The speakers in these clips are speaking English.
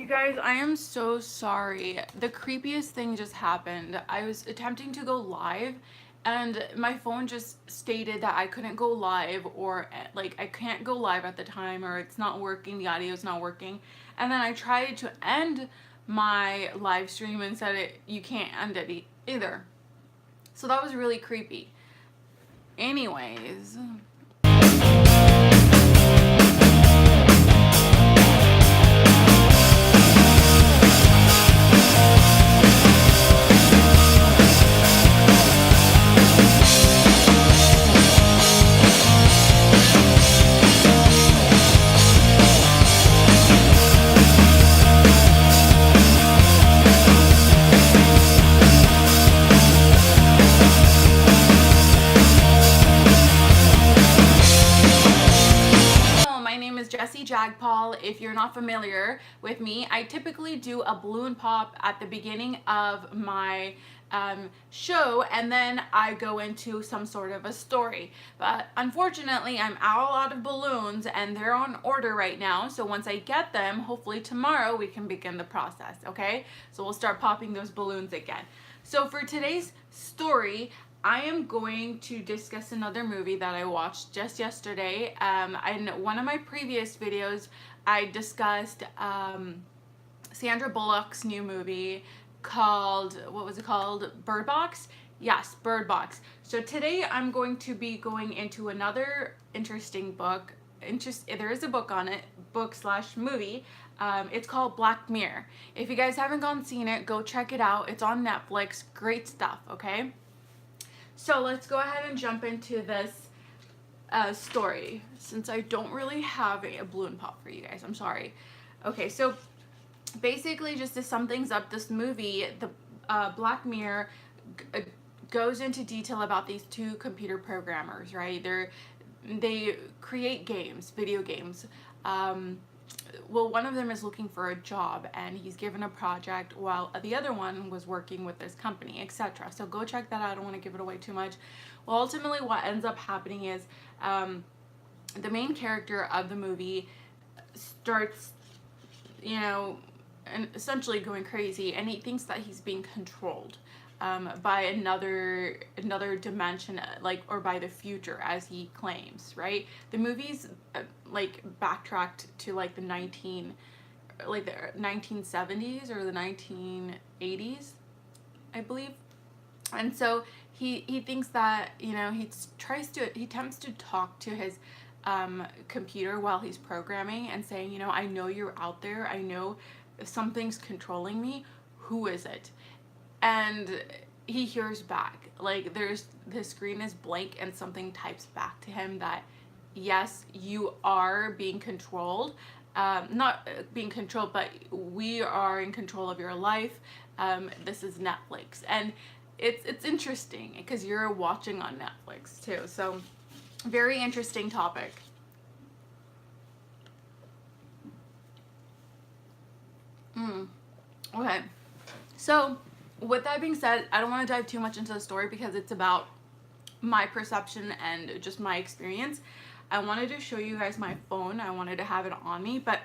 You guys, I am so sorry. The creepiest thing just happened. I was attempting to go live and my phone just stated that I couldn't go live, or like I can't go live at the time, or it's not working, the audio is not working. And then I tried to end my live stream and said you can't end it either. So that was really creepy. Anyways, if you're not familiar with me, I typically do a balloon pop at the beginning of my show, and then I go into some sort of a story. But unfortunately, I'm out of balloons and they're on order right now. So once I get them, hopefully tomorrow we can begin the process, okay? So we'll start popping those balloons again. So for today's story, I am going to discuss another movie that I watched just yesterday. In one of my previous videos, I discussed Sandra Bullock's new movie called, what was it called? Bird Box? Yes, Bird Box. So today I'm going to be going into another interesting book. There is a book on it, book/movie. It's called Black Mirror. If you guys haven't seen it, go check it out. It's on Netflix. Great stuff, okay? So let's go ahead and jump into this story, since I don't really have a balloon pop for you guys. I'm sorry. Okay, so basically, just to sum things up, this movie, the Black Mirror, goes into detail about these two computer programmers, right? They create games, video games. Well, one of them is looking for a job and he's given a project, while the other one was working with this company, etc. So go check that out. I don't want to give it away too much. Well, ultimately what ends up happening is the main character of the movie starts, and essentially going crazy, and he thinks that he's being controlled by another dimension, or by the future, as he claims, right? The movie's backtracked to the 1970s or the 1980s, I believe. And so he thinks that, he attempts to talk to his computer while he's programming and saying, I know you're out there, I know something's controlling me, who is it? And he hears back, the screen is blank and something types back to him that, yes, you are being controlled, not being controlled, but we are in control of your life. This is Netflix. And it's interesting because you're watching on Netflix too. So very interesting topic. Okay, so with that being said, I don't want to dive too much into the story because it's about my perception and just my experience. I wanted to show you guys my phone. I wanted to have it on me, but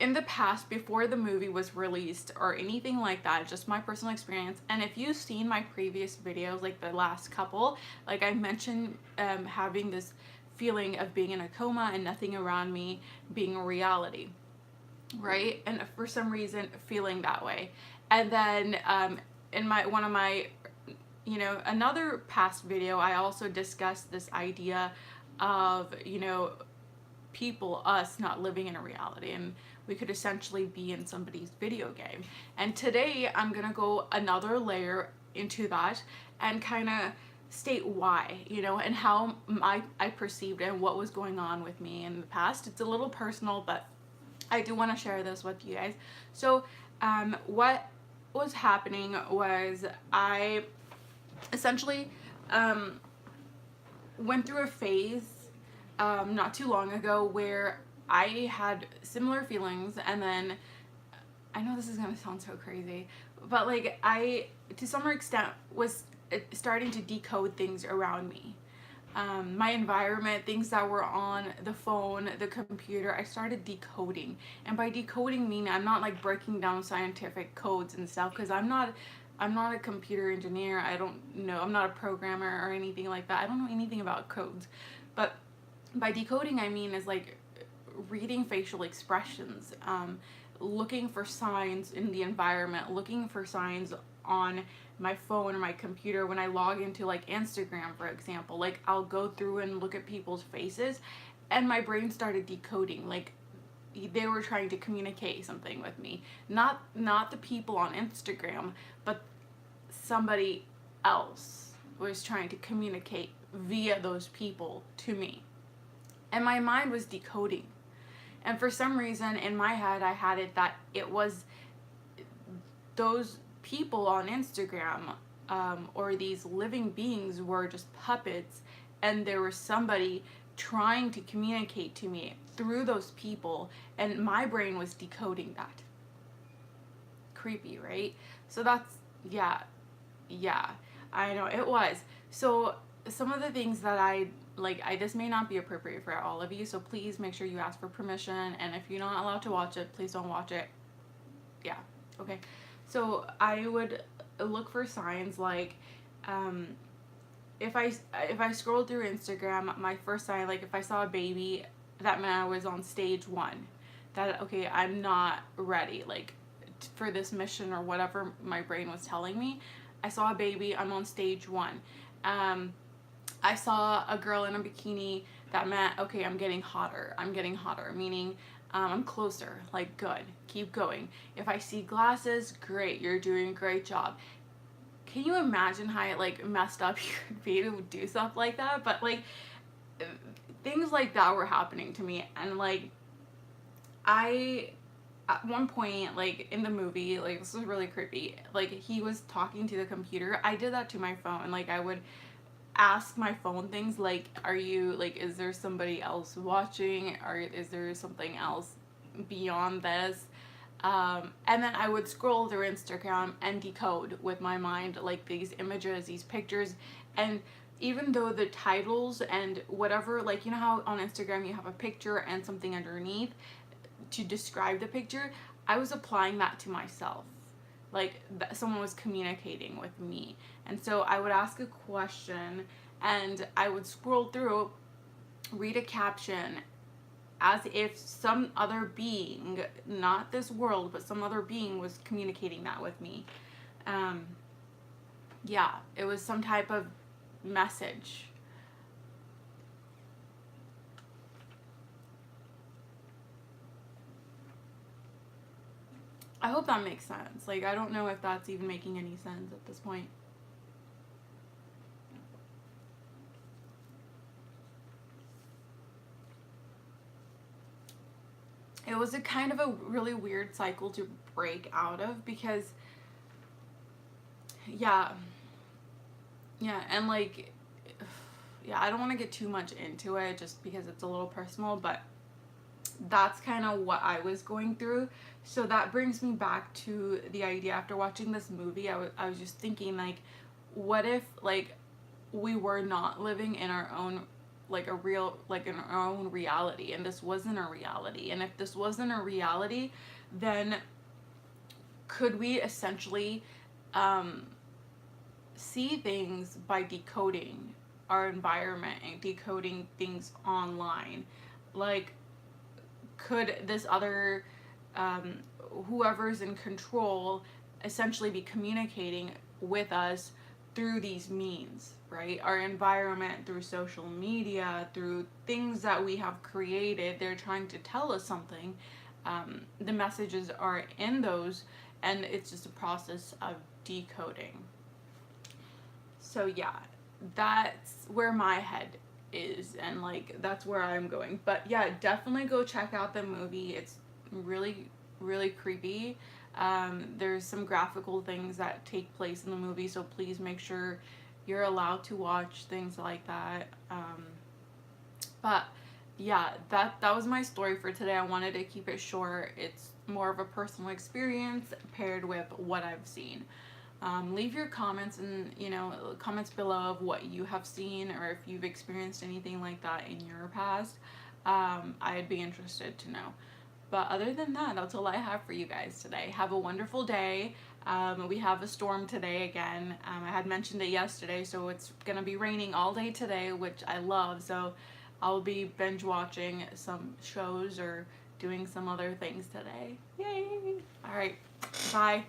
in the past, before the movie was released or anything like that, just my personal experience. And if you've seen my previous videos, like the last couple, I mentioned having this feeling of being in a coma and nothing around me being a reality, right? And for some reason feeling that way. And then in one of my another past video, I also discussed this idea of people, us, not living in a reality, and we could essentially be in somebody's video game. And today I'm gonna go another layer into that and kind of state why, and how I perceived and what was going on with me in the past. It's a little personal, but I do want to share this with you guys. So what was happening was I essentially went through a phase not too long ago where I had similar feelings, and then I know this is gonna sound so crazy, but I to some extent was starting to decode things around me. my environment, things that were on the phone, the computer, I started decoding. And by decoding mean I'm not like breaking down scientific codes and stuff, because I'm not a computer engineer. I don't know. I'm not a programmer or anything like that. I don't know anything about codes. But by decoding, I mean is like reading facial expressions, looking for signs in the environment, looking for signs on my phone or my computer when I log into like Instagram, for example. Like I'll go through and look at people's faces, and my brain started decoding. Like they were trying to communicate something with me. Not the people on Instagram, but somebody else was trying to communicate via those people to me. And my mind was decoding. And for some reason in my head I had it that it was those people on Instagram, or these living beings were just puppets, and there was somebody trying to communicate to me through those people, and my brain was decoding that. Creepy, right? So that's, yeah, I know it was. So some of the things that this may not be appropriate for all of you, so please make sure you ask for permission, and if you're not allowed to watch it, please don't watch it. Yeah, okay. So I would look for signs like, if I scrolled through Instagram, my first sign, like if I saw a baby, that meant I was on stage 1. That, okay, I'm not ready, like, for this mission or whatever my brain was telling me. I saw a baby, I'm on stage 1. I saw a girl in a bikini, that meant, okay, I'm getting hotter, meaning I'm closer, like, good, keep going. If I see glasses, great, you're doing a great job. Can you imagine how like messed up you could be to do stuff like that? But like things like that were happening to me, and like I at one point, like in the movie, like this was really creepy, like he was talking to the computer. I did that to my phone. Like I would ask my phone things like, are you like, is there somebody else watching, or is there something else beyond this? And then I would scroll through Instagram and decode with my mind like these images, these pictures. And even though the titles and whatever, like, you know how on Instagram you have a picture and something underneath to describe the picture, I was applying that to myself. Like someone was communicating with me. And so I would ask a question, and I would scroll through, read a caption, as if some other being, not this world, but some other being was communicating that with me. Yeah, it was some type of message. I hope that makes sense. Like, I don't know if that's even making any sense at this point. It was a kind of a really weird cycle to break out of, because yeah, and like, yeah, I don't want to get too much into it just because it's a little personal, but that's kind of what I was going through. So that brings me back to the idea, after watching this movie, I was just thinking, like, what if like we were not living in our own, like a real, like in our own reality, and this wasn't a reality? And if this wasn't a reality, then could we essentially see things by decoding our environment and decoding things online? Like, could this other whoever's in control essentially be communicating with us through these means, right? Our environment, through social media, through things that we have created. They're trying to tell us something. The messages are in those, and it's just a process of decoding. So yeah, that's where my head is, and like that's where I'm going. But yeah, definitely go check out the movie. It's really, really creepy. There's some graphical things that take place in the movie, so please make sure you're allowed to watch things like that. But yeah, that was my story for today. I wanted to keep it short. It's more of a personal experience paired with what I've seen. Leave your comments and, you know, comments below of what you have seen or if you've experienced anything like that in your past. I'd be interested to know. But other than that, that's all I have for you guys today. Have a wonderful day. We have a storm today again. I had mentioned it yesterday, so it's gonna be raining all day today, which I love. So I'll be binge watching some shows or doing some other things today. Yay! All right, bye.